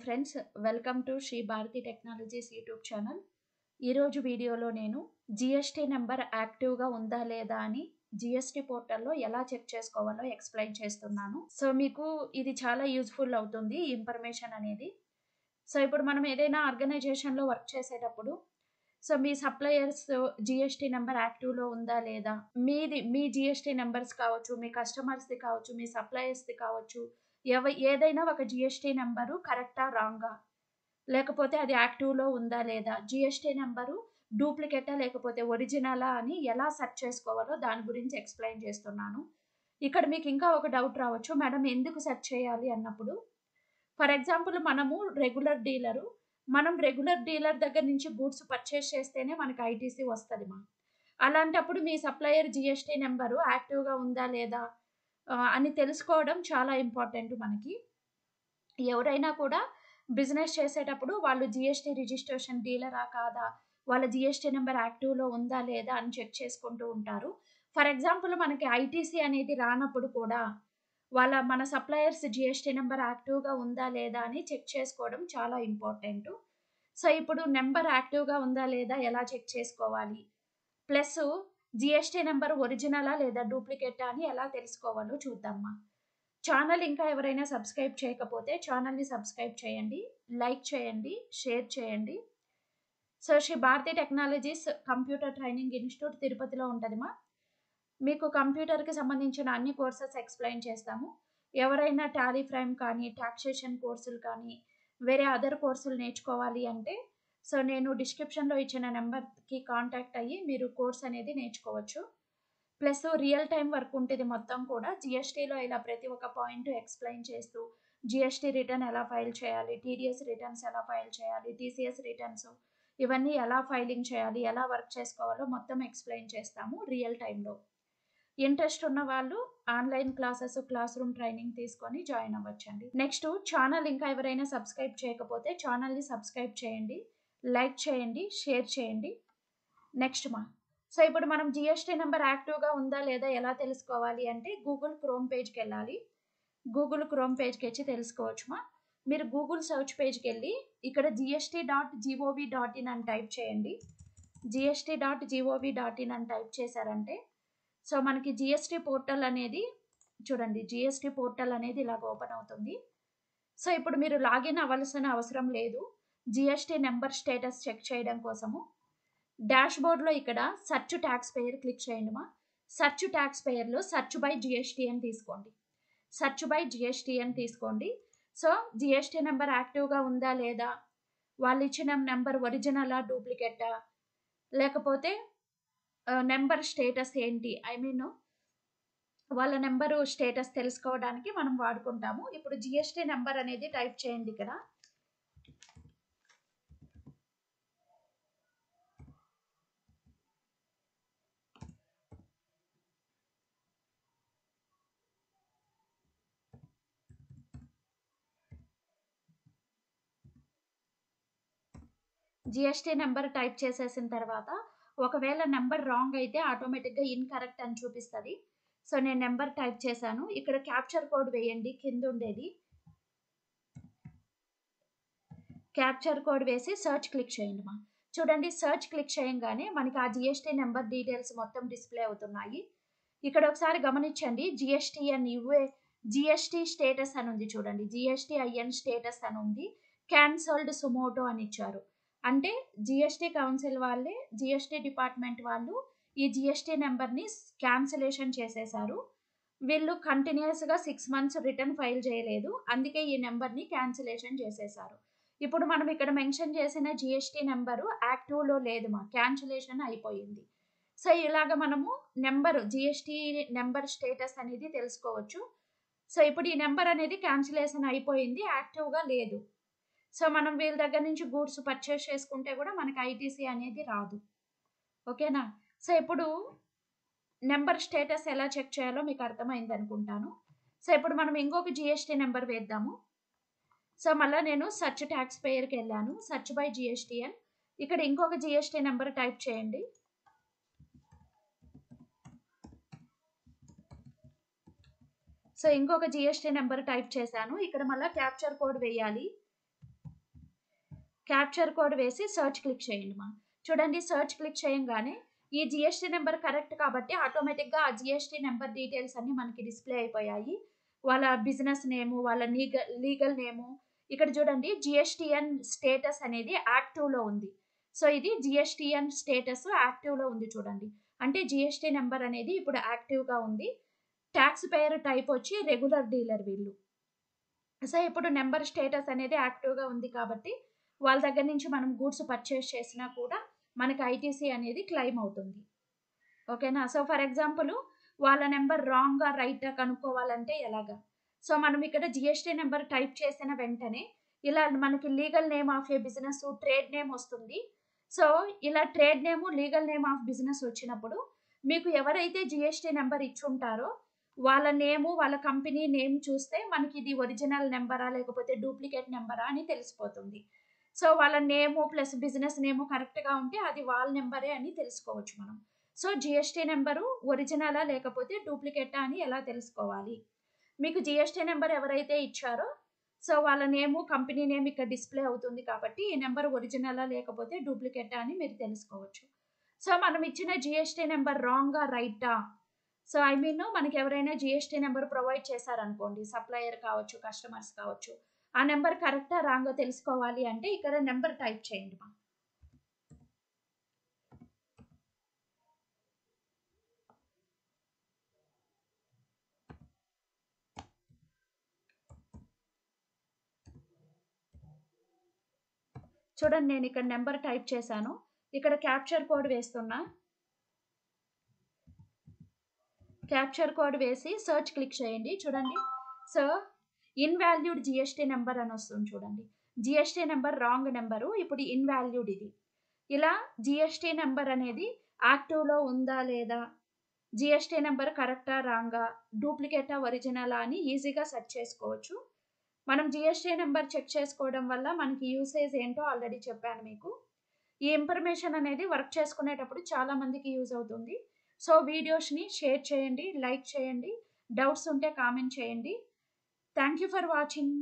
Friends, welcome to Shri Bharati technologies YouTube channel. ఈరోజు వీడియోలో నేను జిఎస్టీ నెంబర్ యాక్టివ్గా ఉందా లేదా అని జిఎస్టీ పోర్టల్లో ఎలా చెక్ చేసుకోవాలో ఎక్స్ప్లెయిన్ చేస్తున్నాను. సో మీకు ఇది చాలా యూజ్ఫుల్ అవుతుంది ఈ ఇన్ఫర్మేషన్ అనేది. సో ఇప్పుడు మనం ఏదైనా ఆర్గనైజేషన్లో వర్క్ చేసేటప్పుడు మీ సప్లయర్స్ జిఎస్టీ నెంబర్ యాక్టివ్లో ఉందా లేదా, మీ జిఎస్టీ నెంబర్స్ కావచ్చు, మీ కస్టమర్స్ది కావచ్చు, మీ సప్లయర్స్ది కావచ్చు, ఏదైనా ఒక జిఎస్టీ నెంబరు కరెక్టా రాంగా, లేకపోతే అది యాక్టివ్లో ఉందా లేదా, జిఎస్టీ నెంబరు డూప్లికేటా లేకపోతే ఒరిజినలా అని ఎలా సెర్చ్ చేసుకోవాలో దాని గురించి ఎక్స్ప్లెయిన్ చేస్తున్నాను. ఇక్కడ మీకు ఇంకా ఒక డౌట్ రావచ్చు, మేడం ఎందుకు సెర్చ్ చేయాలి అన్నప్పుడు. ఫర్ ఎగ్జాంపుల్ మనము రెగ్యులర్ డీలర్ దగ్గర నుంచి గూడ్స్ పర్చేస్ చేస్తేనే మనకి ఐటీసీ వస్తుంది. అలాంటప్పుడు మీ సప్లయర్ జిఎస్టీ నెంబరు యాక్టివ్గా ఉందా లేదా అని తెలుసుకోవడం చాలా ఇంపార్టెంట్ మనకి. ఎవరైనా కూడా బిజినెస్ చేసేటప్పుడు వాళ్ళు జిఎస్టీ రిజిస్ట్రేషన్ డీలరా కాదా, వాళ్ళ జిఎస్టీ నెంబర్ యాక్టివ్లో ఉందా లేదా అని చెక్ చేసుకుంటూ ఉంటారు. ఫర్ ఎగ్జాంపుల్ మనకి ఐటీసీ అనేది రానప్పుడు కూడా మన సప్లయర్స్ జిఎస్టీ నెంబర్ యాక్టివ్గా ఉందా లేదా అని చెక్ చేసుకోవడం చాలా ఇంపార్టెంట్. సో ఇప్పుడు నెంబర్ యాక్టివ్గా ఉందా లేదా ఎలా చెక్ చేసుకోవాలి, ప్లస్ జిఎస్టీ నెంబర్ ఒరిజినలా లేదా డూప్లికేటా అని ఎలా తెలుసుకోవాలో చూద్దామా. ఛానల్ ఇంకా ఎవరైనా సబ్స్క్రైబ్ చేయకపోతే ఛానల్ని సబ్స్క్రైబ్ చేయండి, లైక్ చేయండి, షేర్ చేయండి. So Shri Bharati technologies computer training institute తిరుపతిలో ఉంటుందిమా. మీకు కంప్యూటర్కి సంబంధించిన అన్ని కోర్సెస్ ఎక్స్ప్లెయిన్ చేస్తాము. ఎవరైనా టాలీ ఫ్రైమ్ కానీ, టాక్సేషన్ కోర్సులు కానీ, వేరే అదర్ కోర్సులు నేర్చుకోవాలి అంటే నేను డిస్క్రిప్షన్లో ఇచ్చిన నెంబర్కి కాంటాక్ట్ అయ్యి మీరు కోర్స్ అనేది నేర్చుకోవచ్చు. ప్లస్ రియల్ టైం వర్క్ ఉంటుంది మొత్తం కూడా. జిఎస్టీలో ఇలా ప్రతి ఒక్క పాయింట్ ఎక్స్ప్లెయిన్ చేస్తూ, జిఎస్టీ రిటర్న్ ఎలా ఫైల్ చేయాలి, టీడీఎస్ రిటర్న్స్ ఎలా ఫైల్ చేయాలి, టీసీఎస్ రిటర్న్స్ ఇవన్నీ ఎలా ఫైలింగ్ చేయాలి, ఎలా వర్క్ చేసుకోవాలో మొత్తం ఎక్స్ప్లెయిన్ చేస్తాము రియల్ టైంలో. ఇంట్రెస్ట్ ఉన్న వాళ్ళు online classes, class room training తీసుకొని జాయిన్ అవ్వచ్చండి. నెక్స్ట్, ఛానల్ ఇంకా ఎవరైనా సబ్స్క్రైబ్ చేయకపోతే ఛానల్ని సబ్స్క్రైబ్ చేయండి, లైక్ చేయండి, షేర్ చేయండి. నెక్స్ట్ సో ఇప్పుడు మనం జిఎస్టీ నెంబర్ యాక్టివ్గా ఉందా లేదా ఎలా తెలుసుకోవాలి అంటే గూగుల్ క్రోమ్ పేజ్కి వెళ్ళాలి. గూగుల్ క్రోమ్ పేజ్కి వచ్చి తెలుసుకోవచ్చు. మీరు గూగుల్ సర్చ్ పేజ్కి వెళ్ళి ఇక్కడ gst.gov.in అని టైప్ చేయండి. gst.gov.in అని టైప్ చేశారంటే సో మనకి జిఎస్టీ పోర్టల్ అనేది చూడండి, జిఎస్టీ పోర్టల్ అనేది ఇలాగ ఓపెన్ అవుతుంది. సో ఇప్పుడు మీరు లాగిన్ అవ్వాల్సిన అవసరం లేదు జిఎస్టీ నెంబర్ స్టేటస్ చెక్ చేయడం కోసము. డాష్ బోర్డ్లో ఇక్కడ సర్చ్ ట్యాక్స్ పేయర్ క్లిక్ చేయండి. సర్చ్ ట్యాక్స్ పేయర్లో సర్చ్ బై జిఎస్టీ అని తీసుకోండి. సర్చ్ బై జిఎస్టీ అని తీసుకోండి. సో జిఎస్టీ నెంబర్ యాక్టివ్గా ఉందా లేదా, వాళ్ళు ఇచ్చిన నెంబర్ ఒరిజినలా డూప్లికేటా, లేకపోతే నెంబర్ స్టేటస్ ఏంటి, వాళ్ళ నెంబరు స్టేటస్ తెలుసుకోవడానికి మనం వాడుకుంటాము. ఇప్పుడు జిఎస్టీ నెంబర్ అనేది టైప్ చేయండి. ఇక్కడ జిఎస్టీ నెంబర్ టైప్ చేసేసిన తర్వాత ఒకవేళ నెంబర్ రాంగ్ అయితే ఆటోమేటిక్గా ఇన్కరెక్ట్ అని చూపిస్తుంది. సో నేను నెంబర్ టైప్ చేశాను. ఇక్కడ క్యాప్చర్ కోడ్ వేయండి, కింద ఉండేది క్యాప్చర్ కోడ్ వేసి సర్చ్ క్లిక్ చేయండి. చూడండి, సర్చ్ క్లిక్ చేయంగానే మనకి ఆ జిఎస్టీ నెంబర్ డీటెయిల్స్ మొత్తం డిస్ప్లే అవుతున్నాయి. ఇక్కడ ఒకసారి గమనించండి, జిఎస్టీ స్టేటస్ అని ఉంది చూడండి, జిఎస్టీఐఎన్ స్టేటస్ అని ఉంది, క్యాన్సల్డ్ సుమోటో అని ఇచ్చారు. అంటే జిఎస్టీ కౌన్సిల్ వాళ్ళే, జిఎస్టీ డిపార్ట్మెంట్ వాళ్ళు ఈ జిఎస్టీ నెంబర్ని క్యాన్సిలేషన్ చేసేసారు. వీళ్ళు కంటిన్యూస్గా 6 months రిటర్న్ ఫైల్ చేయలేదు, అందుకే ఈ నెంబర్ని క్యాన్సిలేషన్ చేసేసారు. ఇప్పుడు మనం ఇక్కడ మెన్షన్ చేసిన జిఎస్టీ నెంబరు యాక్టివ్లో లేదు, క్యాన్సిలేషన్ అయిపోయింది. సో ఇలాగ మనము జిఎస్టీ నెంబర్ స్టేటస్ అనేది తెలుసుకోవచ్చు. సో ఇప్పుడు ఈ నెంబర్ అనేది క్యాన్సిలేషన్ అయిపోయింది, యాక్టివ్గా లేదు. సో మనం వీళ్ళ దగ్గర నుంచి గూడ్స్ పర్చేస్ చేసుకుంటే కూడా మనకి ఐటీసీ అనేది రాదు. ఓకేనా. సో ఇప్పుడు నెంబర్ స్టేటస్ ఎలా చెక్ చేయాలో మీకు అర్థమైంది అనుకుంటాను. సో ఇప్పుడు మనం ఇంకొక జిఎస్టీ నెంబర్ వేద్దాము. సో మళ్ళీ నేను సర్చ్ ట్యాక్స్ పేయర్కి వెళ్ళాను, సర్చ్ బై జిఎస్టీఎన్. ఇక్కడ ఇంకొక జిఎస్టీ నెంబర్ టైప్ చేయండి. సో ఇంకొక జిఎస్టీ నెంబర్ టైప్ చేశాను. ఇక్కడ మళ్ళీ క్యాప్చర్ కోడ్ వేయాలి. క్యాప్చర్ కోడ్ వేసి సెర్చ్ క్లిక్ చేయండి మా. చూడండి సెర్చ్ క్లిక్ చేయంగానే ఈ జీఎస్టీ నెంబర్ కరెక్ట్ కాబట్టి ఆటోమేటిక్‌గా ఆ జీఎస్టీ నెంబర్ డీటెయిల్స్ అన్నీ మనకి డిస్‌ప్లే అయిపోయాయి. వాళ్ళ బిజినెస్ నేము, వాళ్ళ లీగల్ నేము. ఇక్కడ చూడండి జీఎస్టీఎన్ స్టేటస్ అనేది యాక్టివ్‌లో ఉంది. సో, ఇది జీఎస్టీఎన్ స్టేటస్ యాక్టివ్‌లో ఉంది చూడండి. అంటే జీఎస్టీ నెంబర్ అనేది ఇప్పుడు యాక్టివ్‌గా ఉంది. టాక్స్ పేయర్ టైప్ వచ్చి రెగ్యులర్ డీలర్ వీళ్ళు. సో, ఇప్పుడు నంబర్ స్టేటస్ అనేది యాక్టివ్‌గా ఉంది కాబట్టి, వాళ్ళ దగ్గర నుంచి మనం గూడ్స్ పర్చేస్ చేసినా కూడా మనకి ఐటీసీ అనేది క్లెయిమ్ అవుతుంది. ఓకేనా? సో, ఫర్ ఎగ్జాంపుల్ వాళ్ళ నంబర్ రాంగా, రైటా కనుక్కోవాలంటే ఎలాగా? సో, మనం ఇక్కడ జీఎస్టీ నంబర్ టైప్ చేసిన వెంటనే ఇలా మనకి legal name of A business, trade name వస్తుంది. సో, ఇలా trade name, legal name of business వచ్చినప్పుడు మీకు ఎవరైతే జీఎస్టీ నంబర్ ఇచ్చుంటారో వాళ్ళ నేము, వాళ్ళ కంపెనీ నేమ్ చూస్తే మనకి ఇది ఒరిజినల్ నంబరా లేకపోతే డూప్లికేట్ నంబరా అని తెలిసిపోతుంది. సో, వాళ్ళ నేము ప్లస్ బిజినెస్ నేము కరెక్ట్‌గా ఉంటే అది వాళ్ళ నంబరే అని తెలుసుకోవచ్చు మనం. సో, జీఎస్టీ నంబరు ఒరిజినలా లేకపోతే డూప్లికేటా అని ఎలా తెలుసుకోవాలి? మీకు జీఎస్టీ నంబర్ ఎవరైతే ఇచ్చారో సో, వాళ్ళ నేము, కంపెనీ నేమ్ ఇక్కడ డిస్‌ప్లే అవుతుంది కాబట్టి ఈ నంబర్ ఒరిజినలా లేకపోతే డూప్లికేటా అని మీరు తెలుసుకోవచ్చు. సో, మనం ఇచ్చిన జీఎస్టీ నంబర్ రాంగా, రైటా? సో, ఐ మీన్ మనకెవరైనా జీఎస్టీ నంబర్ ప్రొవైడ్ చేశారనుకోండి. సప్లయర్ కావచ్చు, కస్టమర్స్ కావచ్చు. ఆ నంబర్ కరెక్టా, రాంగా తెలుసుకోవాలి అంటే ఇక్కడ నంబర్ టైప్ చేయండి మా. చూడండి నేను ఇక్కడ నంబర్ టైప్ చేశాను. ఇక్కడ క్యాప్చర్ కోడ్ వేస్తున్నా. క్యాప్చర్ కోడ్ వేసి సెర్చ్ క్లిక్ చేయండి. చూడండి. సో, ఇన్‌వాల్యూడ్ జీఎస్టీ నంబర్ అని వస్తుంది చూడండి. GST number wrong number. ఇప్పుడు ఇన్‌వాల్యూడ్ ఇది. ఇలా జీఎస్టీ నంబర్ అనేది యాక్టివ్‌లో ఉందా లేదా? జీఎస్టీ నంబర్ కరెక్టా, రాంగా, డూప్లికేటా, ఒరిజినలా అని ఈజీగా సెర్చ్ చేసుకోవచ్చు. మనం జీఎస్టీ నంబర్ చెక్ చేసుకోవడం వల్ల మనకి యూసేజ్ ఏంటో ఆల్రెడీ చెప్పాను మీకు. ఈ ఇన్ఫర్మేషన్ అనేది వర్క్ చేసుకునేటప్పుడు చాలా మందికి యూజ్ అవుతుంది. సో, వీడియోస్‌ని షేర్ చేయండి, లైక్ చేయండి. డౌట్స్ ఉంటే కామెంట్ చేయండి. Thank you for watching.